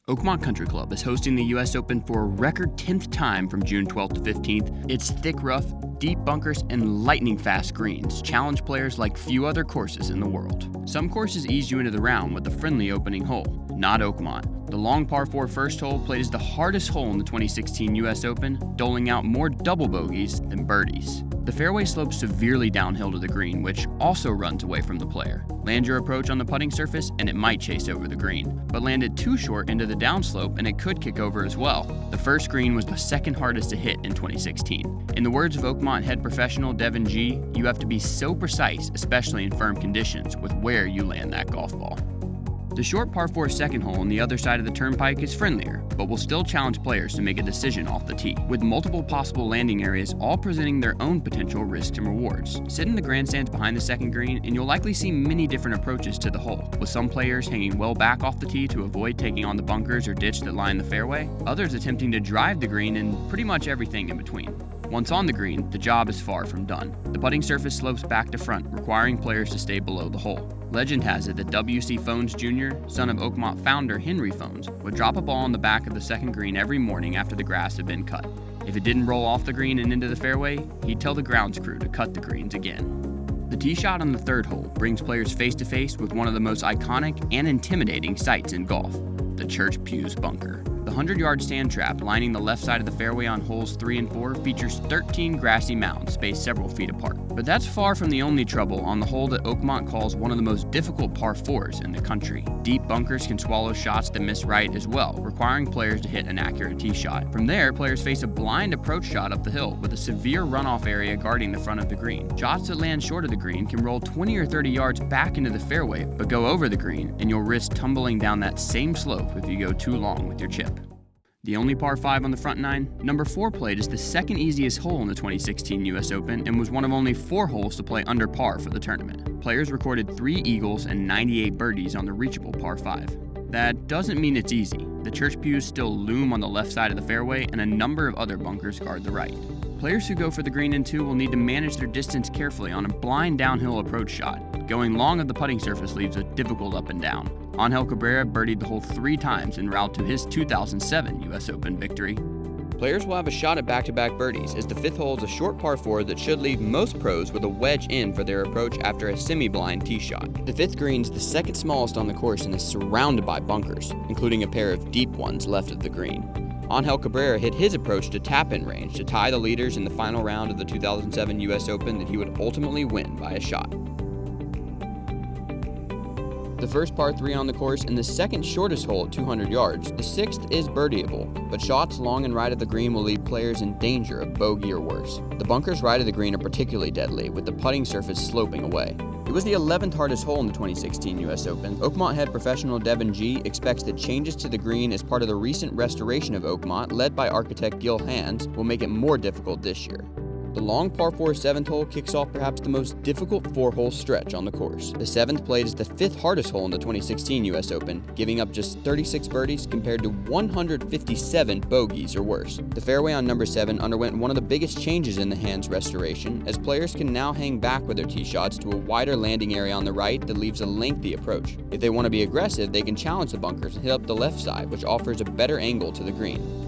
Oakmont Country Club is hosting the U.S. Open for a record 10th time from June 12th to 15th. Its thick rough, deep bunkers, and lightning-fast greens challenge players like few other courses in the world. Some courses ease you into the round with a friendly opening hole, not Oakmont. The long par 4 first hole played as the hardest hole in the 2016 U.S. Open, doling out more double bogeys than birdies. The fairway slopes severely downhill to the green, which also runs away from the player. Land your approach on the putting surface and it might chase over the green, but land it too short into the downslope and it could kick over as well. The first green was the second hardest to hit in 2016. In the words of Oakmont head professional Devin G., you have to be so precise, especially in firm conditions, with where you land that golf ball. The short par 4 second hole on the other side of the turnpike is friendlier, but will still challenge players to make a decision off the tee, with multiple possible landing areas all presenting their own potential risks and rewards. Sit in the grandstands behind the second green and you'll likely see many different approaches to the hole, with some players hanging well back off the tee to avoid taking on the bunkers or ditch that line the fairway, others attempting to drive the green, and pretty much everything in between. Once on the green, the job is far from done. The putting surface slopes back to front, requiring players to stay below the hole. Legend has it that W.C. Phones Jr., son of Oakmont founder Henry Phones, would drop a ball on the back of the second green every morning after the grass had been cut. If it didn't roll off the green and into the fairway, he'd tell the grounds crew to cut the greens again. The tee shot on the third hole brings players face to face with one of the most iconic and intimidating sights in golf, the Church Pews bunker. The 100-yard sand trap lining the left side of the fairway on holes 3 and 4 features 13 grassy mounds spaced several feet apart. But that's far from the only trouble on the hole that Oakmont calls one of the most difficult par 4s in the country. Deep bunkers can swallow shots that miss right as well, requiring players to hit an accurate tee shot. From there, players face a blind approach shot up the hill with a severe runoff area guarding the front of the green. Shots that land short of the green can roll 20 or 30 yards back into the fairway, but go over the green, and you'll risk tumbling down that same slope if you go too long with your chip. The only par 5 on the front 9, number 4 played as the second easiest hole in the 2016 U.S. Open and was one of only 4 holes to play under par for the tournament. Players recorded 3 eagles and 98 birdies on the reachable par 5. That doesn't mean it's easy. The Church Pews still loom on the left side of the fairway and a number of other bunkers guard the right. Players who go for the green in 2 will need to manage their distance carefully on a blind downhill approach shot. Going long of the putting surface leaves a difficult up and down. Angel Cabrera birdied the hole 3 times en route to his 2007 U.S. Open victory. Players will have a shot at back-to-back birdies, as the 5th hole is a short par 4 that should leave most pros with a wedge in for their approach after a semi-blind tee shot. The 5th green is the second smallest on the course and is surrounded by bunkers, including a pair of deep ones left of the green. Angel Cabrera hit his approach to tap-in range to tie the leaders in the final round of the 2007 U.S. Open that he would ultimately win by a shot. The first par 3 on the course and the second shortest hole at 200 yards, the 6th is birdieable, but shots long and right of the green will leave players in danger of bogey or worse. The bunkers right of the green are particularly deadly, with the putting surface sloping away. It was the 11th hardest hole in the 2016 U.S. Open. Oakmont head professional Devin G. expects that changes to the green as part of the recent restoration of Oakmont, led by architect Gil Hands, will make it more difficult this year. The long par 4 7th hole kicks off perhaps the most difficult 4-hole stretch on the course. The 7th played as the 5th hardest hole in the 2016 U.S. Open, giving up just 36 birdies compared to 157 bogeys or worse. The fairway on number 7 underwent one of the biggest changes in the Hands restoration, as players can now hang back with their tee shots to a wider landing area on the right that leaves a lengthy approach. If they want to be aggressive, they can challenge the bunkers and hit up the left side, which offers a better angle to the green.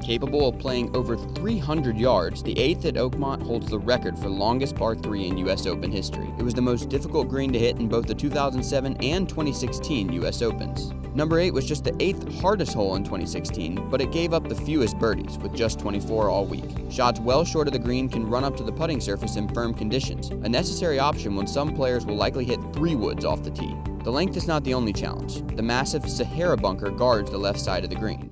Capable of playing over 300 yards, the 8th at Oakmont holds the record for longest par 3 in U.S. Open history. It was the most difficult green to hit in both the 2007 and 2016 U.S. Opens. Number 8 was just the 8th hardest hole in 2016, but it gave up the fewest birdies, with just 24 all week. Shots well short of the green can run up to the putting surface in firm conditions, a necessary option when some players will likely hit 3 woods off the tee. The length is not the only challenge. The massive Sahara bunker guards the left side of the green.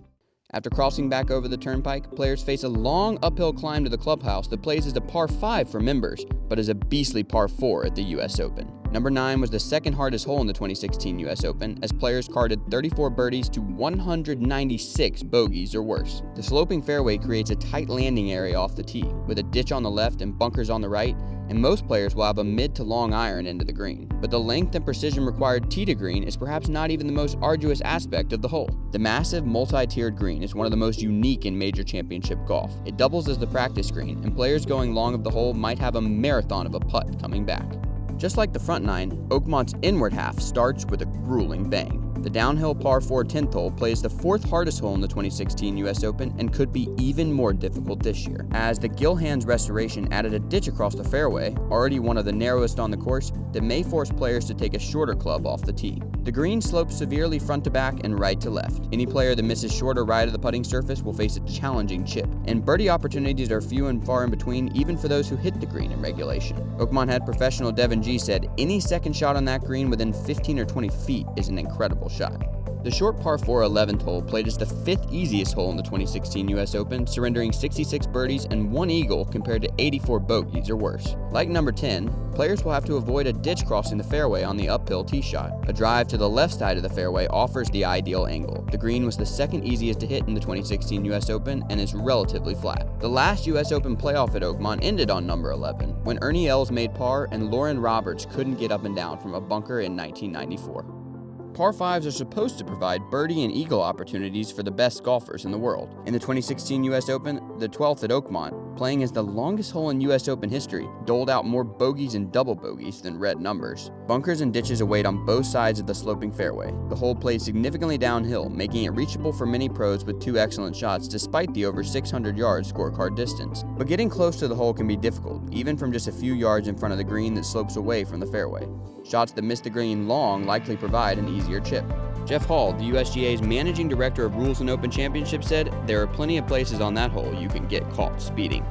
After crossing back over the turnpike, players face a long uphill climb to the clubhouse that plays as a par 5 for members, but is a beastly par 4 at the U.S. Open. Number 9 was the second hardest hole in the 2016 U.S. Open, as players carded 34 birdies to 196 bogeys or worse. The sloping fairway creates a tight landing area off the tee, with a ditch on the left and bunkers on the right, and most players will have a mid to long iron into the green. But the length and precision required tee to green is perhaps not even the most arduous aspect of the hole. The massive multi-tiered green is one of the most unique in major championship golf. It doubles as the practice green, and players going long of the hole might have a marathon of a putt coming back. Just like the front 9, Oakmont's inward half starts with a grueling bang. The downhill par 4 10th hole plays the 4th hardest hole in the 2016 U.S. Open and could be even more difficult this year, as the Gill Hands restoration added a ditch across the fairway, already one of the narrowest on the course, that may force players to take a shorter club off the tee. The green slopes severely front to back and right to left. Any player that misses short or right of the putting surface will face a challenging chip, and birdie opportunities are few and far in between even for those who hit the green in regulation. Oakmont head professional Devin G said, "Any second shot on that green within 15 or 20 feet is an incredible shot." The short par 4 11th hole played as the 5th easiest hole in the 2016 U.S. Open, surrendering 66 birdies and 1 eagle compared to 84 bogeys or worse. Like number 10, players will have to avoid a ditch crossing the fairway on the uphill tee shot. A drive to the left side of the fairway offers the ideal angle. The green was the 2nd easiest to hit in the 2016 U.S. Open and is relatively flat. The last U.S. Open playoff at Oakmont ended on number 11, when Ernie Els made par and Lauren Roberts couldn't get up and down from a bunker in 1994. Par 5s are supposed to provide birdie and eagle opportunities for the best golfers in the world. In the 2016 U.S. Open, the 12th at Oakmont, playing as the longest hole in U.S. Open history, doled out more bogeys and double bogeys than red numbers. Bunkers and ditches await on both sides of the sloping fairway. The hole played significantly downhill, making it reachable for many pros with 2 excellent shots despite the over 600-yard scorecard distance. But getting close to the hole can be difficult, even from just a few yards in front of the green that slopes away from the fairway. Shots that miss the green long likely provide an easier chip. Jeff Hall, the USGA's managing director of Rules and Open Championship, said, "There are plenty of places on that hole you can get caught speeding."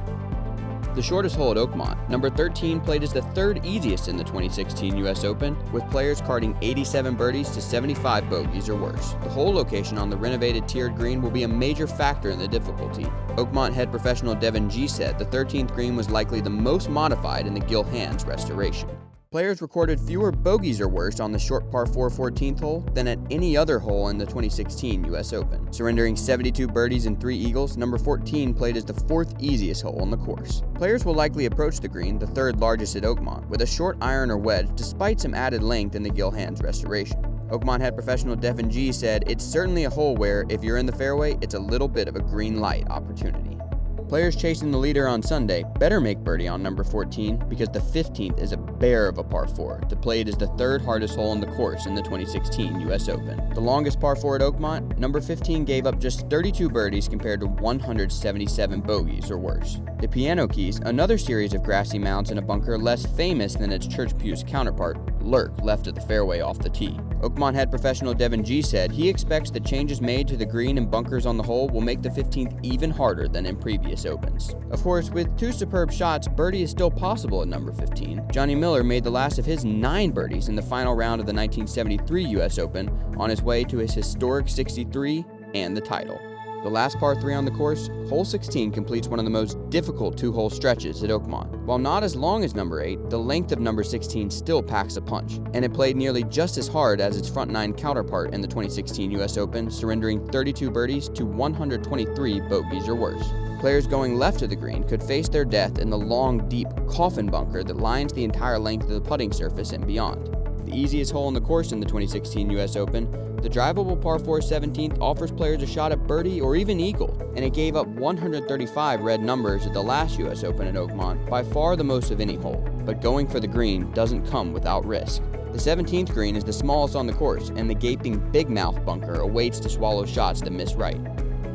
The shortest hole at Oakmont, number 13, played as the 3rd easiest in the 2016 U.S. Open, with players carding 87 birdies to 75 bogeys or worse. The hole location on the renovated tiered green will be a major factor in the difficulty. Oakmont head professional Devin G said the 13th green was likely the most modified in the Gill Hands restoration. Players recorded fewer bogeys or worse on the short par 4 14th hole than at any other hole in the 2016 U.S. Open. Surrendering 72 birdies and 3 eagles, number 14 played as the 4th easiest hole on the course. Players will likely approach the green, the 3rd largest at Oakmont, with a short iron or wedge despite some added length in the Gill Hands restoration. Oakmont head professional Devin G said, "It's certainly a hole where, if you're in the fairway, it's a little bit of a green light opportunity." Players chasing the leader on Sunday better make birdie on number 14 because the 15th is a bear of a par 4 that played as the 3rd hardest hole on the course in the 2016 U.S. Open. The longest par 4 at Oakmont, number 15 gave up just 32 birdies compared to 177 bogeys or worse. The Piano Keys, another series of grassy mounds in a bunker less famous than its Church Pews counterpart, lurk left of the fairway off the tee. Oakmont head professional Devin G said he expects the changes made to the green and bunkers on the hole will make the 15th even harder than in previous Opens. Of course, with 2 superb shots, birdie is still possible at number 15. Johnny Miller made the last of his 9 birdies in the final round of the 1973 U.S. Open on his way to his historic 63 and the title. The last par 3 on the course, hole 16 completes one of the most difficult 2-hole stretches at Oakmont. While not as long as number 8, the length of number 16 still packs a punch, and it played nearly just as hard as its front 9 counterpart in the 2016 U.S. Open, surrendering 32 birdies to 123 bogeys or worse. Players going left of the green could face their death in the long, deep coffin bunker that lines the entire length of the putting surface and beyond. The easiest hole on the course in the 2016 U.S. Open, the drivable par 4 17th offers players a shot at birdie or even eagle, and it gave up 135 red numbers at the last U.S. Open at Oakmont, by far the most of any hole. But going for the green doesn't come without risk. The 17th green is the smallest on the course, and the gaping big mouth bunker awaits to swallow shots that miss right.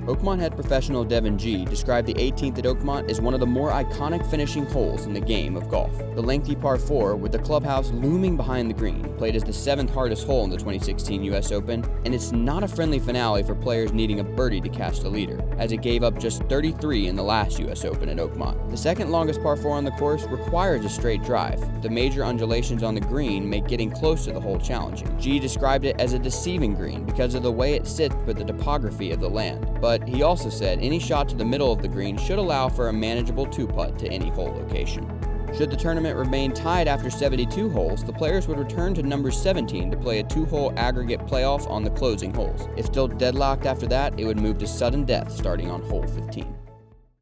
Oakmont head professional Devin G described the 18th at Oakmont as one of the more iconic finishing holes in the game of golf. The lengthy par 4, with the clubhouse looming behind the green, played as the 7th hardest hole in the 2016 U.S. Open, and it's not a friendly finale for players needing a birdie to catch the leader, as it gave up just 33 in the last U.S. Open at Oakmont. The 2nd longest par 4 on the course requires a straight drive. The major undulations on the green make getting close to the hole challenging. G described it as a deceiving green because of the way it sits with the topography of the land, but he also said any shot to the middle of the green should allow for a manageable 2-putt to any hole location. Should the tournament remain tied after 72 holes, the players would return to number 17 to play a 2-hole aggregate playoff on the closing holes. If still deadlocked after that, it would move to sudden death starting on hole 15.